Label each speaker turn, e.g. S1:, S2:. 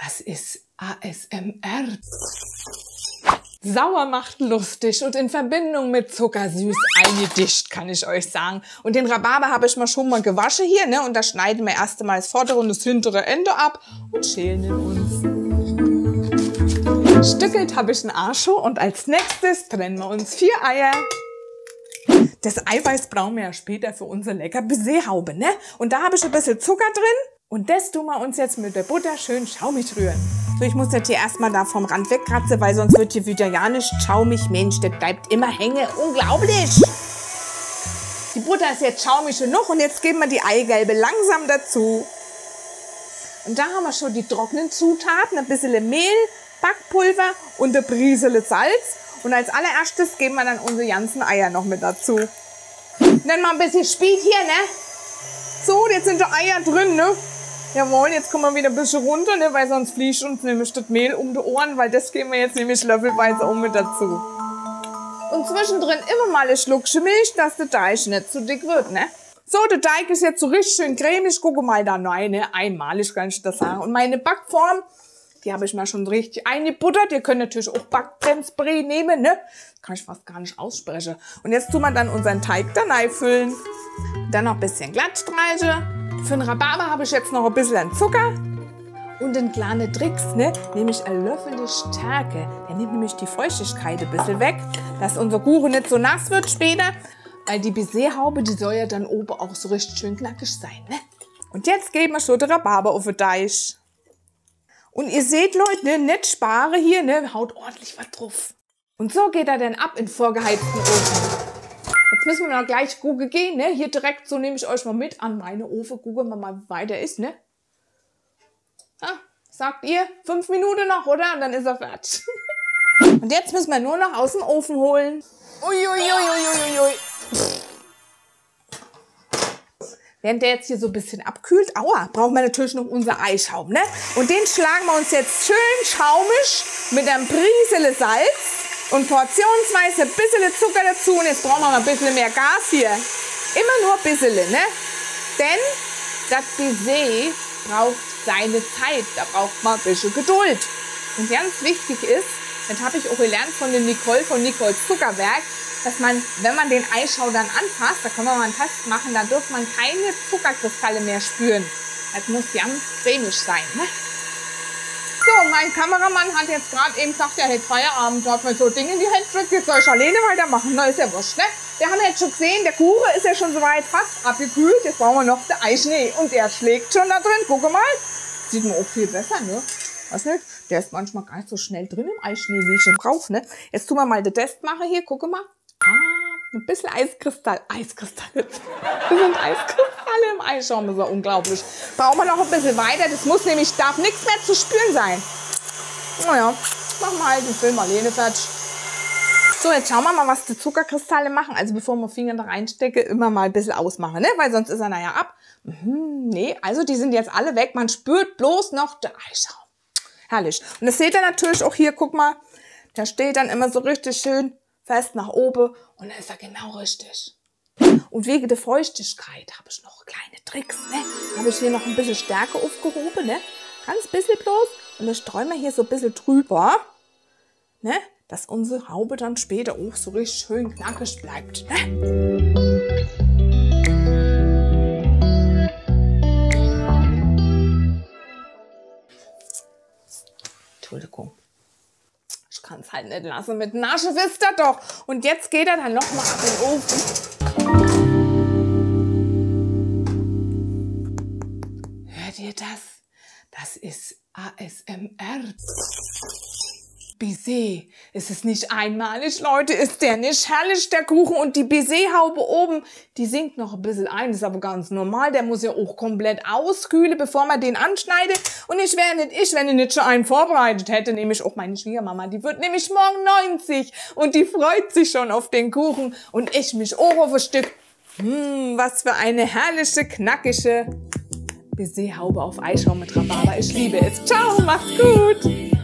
S1: Das ist ASMR. Sauer macht lustig und in Verbindung mit zuckersüß eingedischt, kann ich euch sagen. Und den Rhabarber habe ich mal schon mal gewaschen hier, ne? Und da schneiden wir erst einmal das vordere und das hintere Ende ab und schälen ihn uns. Stückelt habe ich einen Archo und als nächstes trennen wir uns 4 Eier. Das Eiweiß brauchen wir ja später für unser lecker Baiserhaube, ne? Und da habe ich ein bisschen Zucker drin. Und das tun wir uns jetzt mit der Butter schön schaumig rühren. So, ich muss das hier erstmal da vom Rand wegkratzen, weil sonst wird hier wieder ja nicht schaumig. Mensch, das bleibt immer hängen. Unglaublich! Die Butter ist jetzt schaumig genug und jetzt geben wir die Eigelbe langsam dazu. Und da haben wir schon die trockenen Zutaten, ein bisschen Mehl, Backpulver und eine Prise Salz. Und als allererstes geben wir dann unsere ganzen Eier noch mit dazu. Und dann mal ein bisschen Speed hier, ne? So, jetzt sind die Eier drin, ne? Jawohl, jetzt kommen wir wieder ein bisschen runter, ne? Weil sonst fliegt uns nämlich das Mehl um die Ohren, weil das geben wir jetzt nämlich löffelweise auch mit dazu. Und zwischendrin immer mal ein Schluckchen Milch, dass der Teig nicht zu dick wird, ne? So, der Teig ist jetzt so richtig schön cremig. Gucke mal da rein, ne? Einmalig kann ich das sagen. Und meine Backform, die habe ich mal schon richtig eingebuttert. Ihr könnt natürlich auch Backcreme-Spray nehmen, ne? Kann ich fast gar nicht aussprechen. Und jetzt tun wir dann unseren Teig da reinfüllen. Dann noch ein bisschen glatt streichen. Für den Rhabarber habe ich jetzt noch ein bisschen Zucker. Und ein kleiner Tricks, ne? Nämlich ein Löffel der Stärke. Der nimmt nämlich die Feuchtigkeit ein bisschen weg, dass unser Kuchen nicht so nass wird später. Weil die Baiserhaube, die soll ja dann oben auch so richtig schön knackig sein, ne? Und jetzt geben wir schon den Rhabarber auf den Teig. Und ihr seht, Leute, ne, nicht spare hier, ne, haut ordentlich was drauf. Und so geht er dann ab in vorgeheizten Ofen. Jetzt müssen wir noch gleich gucken gehen, ne, hier direkt, so nehme ich euch mal mit an meine Ofen. Gucken wir mal, wie weit er ist, ne. Ah, sagt ihr, 5 Minuten noch, oder? Und dann ist er fertig. Und jetzt müssen wir nur noch aus dem Ofen holen. Uiuiuiuiui. Während der jetzt hier so ein bisschen abkühlt, aua, brauchen wir natürlich noch unser Eischaum, ne? Und den schlagen wir uns jetzt schön schaumig mit einem Prise Salz und portionsweise ein bisschen Zucker dazu. Und jetzt brauchen wir mal ein bisschen mehr Gas hier. Immer nur ein bisschen, ne? Denn das Baiser braucht seine Zeit. Da braucht man ein bisschen Geduld. Und ganz wichtig ist, das habe ich auch gelernt von der Nicole, von Nicoles Zuckerwerk, dass man, wenn man den Eisschau dann anfasst, da können wir mal einen Test machen, da dürfen man keine Zuckerkristalle mehr spüren. Das muss ganz cremig sein, ne? So, mein Kameramann hat jetzt gerade eben gesagt, er hätte Feierabend, hat mir so Dinge in die Hände gedrückt, jetzt soll ich alleine weitermachen, na ist ja wurscht, ne? Wir haben jetzt schon gesehen, der Kuchen ist ja schon soweit fast abgekühlt, jetzt brauchen wir noch den Eischnee und der schlägt schon da drin, gucke mal, sieht man auch viel besser, ne? Was nicht? Der ist manchmal gar nicht so schnell drin im Eischnee, wie ich schon brauche, ne? Jetzt tun wir mal den Test machen hier, gucke mal. Ein bisschen Eiskristalle. Eiskristalle. Das sind Eiskristalle im Eischaum, das ist ja unglaublich. Brauchen wir noch ein bisschen weiter, das muss nämlich, darf nichts mehr zu spüren sein. Naja, machen wir halt den Film alleine fertig. So, jetzt schauen wir mal, was die Zuckerkristalle machen. Also bevor wir Finger da reinstecken, immer mal ein bisschen ausmachen, ne? Weil sonst ist er nachher ab. Nee, also die sind jetzt alle weg. Man spürt bloß noch den Eischaum. Herrlich. Und das seht ihr natürlich auch hier, guck mal. Der steht dann immer so richtig schön fest nach oben und dann ist er genau richtig. Und wegen der Feuchtigkeit habe ich noch kleine Tricks, ne? Habe ich hier noch ein bisschen Stärke aufgehoben, ne? Ganz bisschen bloß. Und das streuen wir hier so ein bisschen drüber, ne? Dass unsere Haube dann später auch so richtig schön knackig bleibt, ne? Entschuldigung. Ich kann es halt nicht lassen. Mit Nasche wisst ihr doch. Und jetzt geht er dann noch mal ab in den Ofen. Hört ihr das? Das ist ASMR. Baiser. Ist es nicht einmalig, Leute? Ist der nicht herrlich, der Kuchen? Und die Baiserhaube oben, die sinkt noch ein bisschen ein. Das ist aber ganz normal. Der muss ja auch komplett auskühlen, bevor man den anschneidet. Und ich wäre nicht ich, wenn ich nicht schon einen vorbereitet hätte. Nämlich auch meine Schwiegermama. Die wird nämlich morgen 90. Und die freut sich schon auf den Kuchen. Und ich mich auch auf ein Stück. Was für eine herrliche, knackige Baiserhaube auf Eischaum mit Rhabarber. Ich liebe es. Ciao, macht's gut.